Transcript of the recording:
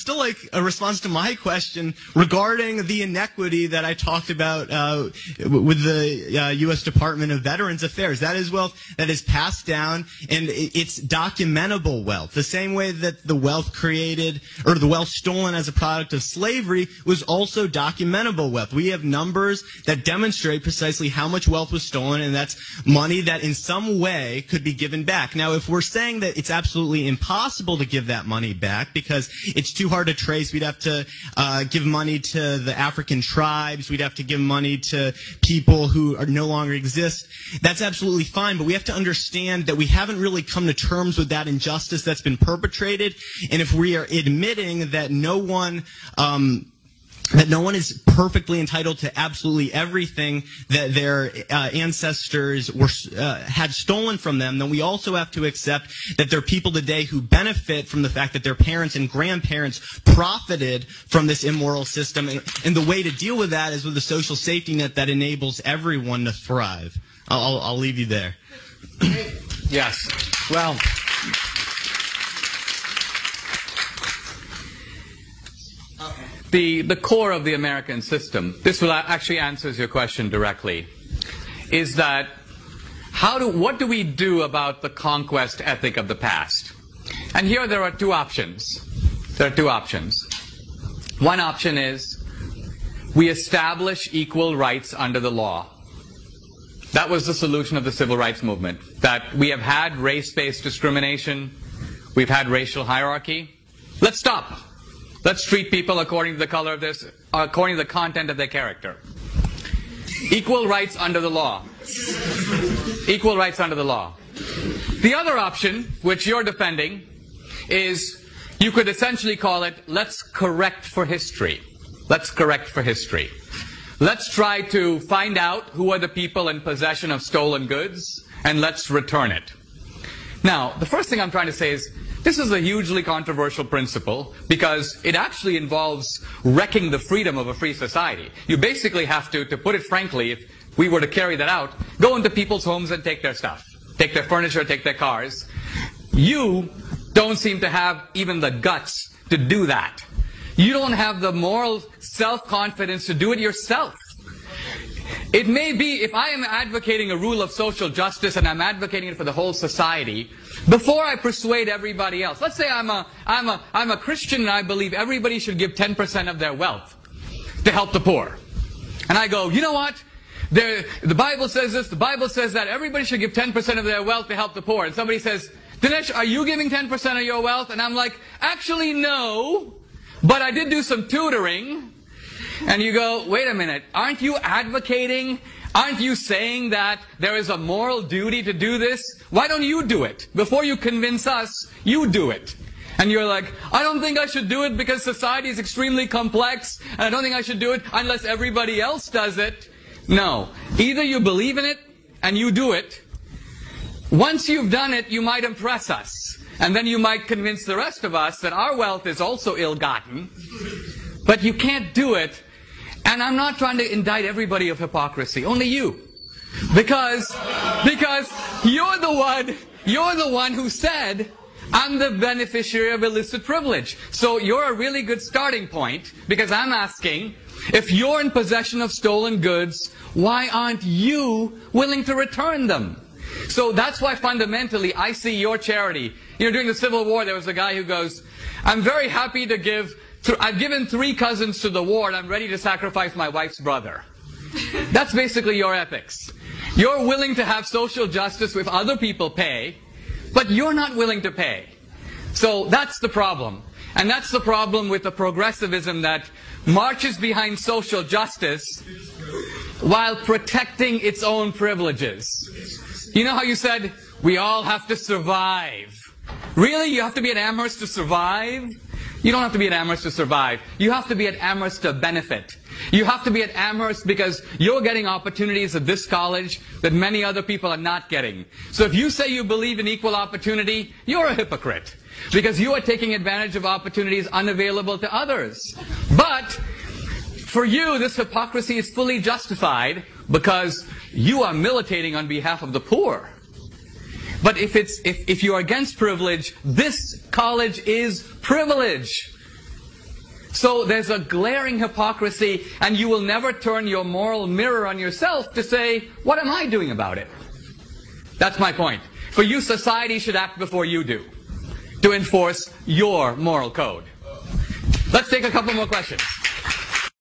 still like a response to my question regarding the inequity that I talked about with the U.S. Department of Veterans Affairs. That is wealth that is passed down, and it's documentable wealth. The same way that the wealth created, or the wealth stolen as a product of slavery, was also documentable wealth. We have numbers that demonstrate precisely how much wealth was stolen, and that's money that in some way could be given back. Now, if we're saying that it's absolutely impossible to give that money back because it's too hard to trace, we'd have to give money to the African tribes, we'd have to give money to people who are no longer exist. That's absolutely fine, but we have to understand that we haven't really come to terms with that injustice that's been perpetrated, and if we are admitting that no one is perfectly entitled to absolutely everything that their ancestors had stolen from them, then we also have to accept that there are people today who benefit from the fact that their parents and grandparents profited from this immoral system. And the way to deal with that is with a social safety net that enables everyone to thrive. I'll leave you there. Yes. Well, the core of the American system, this will actually answers your question directly, is that what do we do about the conquest ethic of the past? And here there are two options. There are two options. One option is we establish equal rights under the law. That was the solution of the civil rights movement. That we have had race-based discrimination, we've had racial hierarchy. Let's stop. Let's treat people according to the color of this, according to the content of their character. Equal rights under the law. Equal rights under the law. The other option, which you're defending, is you could essentially call it, let's correct for history. Let's correct for history. Let's try to find out who are the people in possession of stolen goods, and let's return it. Now, the first thing I'm trying to say is, this is a hugely controversial principle because it actually involves wrecking the freedom of a free society. You basically have to put it frankly, if we were to carry that out, go into people's homes and take their stuff. Take their furniture, take their cars. You don't seem to have even the guts to do that. You don't have the moral self-confidence to do it yourself. It may be, if I am advocating a rule of social justice and I'm advocating it for the whole society, before I persuade everybody else, let's say I'm a Christian and I believe everybody should give 10% of their wealth to help the poor. And I go, you know what? The Bible says this, the Bible says that, everybody should give 10% of their wealth to help the poor. And somebody says, Dinesh, are you giving 10% of your wealth? And I'm like, actually no, but I did do some tutoring. And you go, wait a minute, aren't you advocating, aren't you saying that there is a moral duty to do this? Why don't you do it? Before you convince us, you do it. And you're like, I don't think I should do it because society is extremely complex, and I don't think I should do it unless everybody else does it. No. Either you believe in it, and you do it. Once you've done it, you might impress us. And then you might convince the rest of us that our wealth is also ill-gotten. But you can't do it. And I'm not trying to indict everybody of hypocrisy, only you. Because you're the one who said, I'm the beneficiary of illicit privilege. So you're a really good starting point, because I'm asking, if you're in possession of stolen goods, why aren't you willing to return them? So that's why fundamentally I see your charity. You know, during the Civil War, there was a guy who goes, I'm very happy to give, I've given 3 cousins to the war and I'm ready to sacrifice my wife's brother. That's basically your ethics. You're willing to have social justice if other people pay, but you're not willing to pay. So that's the problem. And that's the problem with the progressivism that marches behind social justice while protecting its own privileges. You know how you said, we all have to survive. Really? You have to be at Amherst to survive? You don't have to be at Amherst to survive. You have to be at Amherst to benefit. You have to be at Amherst because you're getting opportunities at this college that many other people are not getting. So if you say you believe in equal opportunity, you're a hypocrite. Because you are taking advantage of opportunities unavailable to others. But for you, this hypocrisy is fully justified because you are militating on behalf of the poor. But if you are against privilege, this college is privilege. So there's a glaring hypocrisy, and you will never turn your moral mirror on yourself to say, what am I doing about it? That's my point. For you, society should act before you do, to enforce your moral code. Let's take a couple more questions.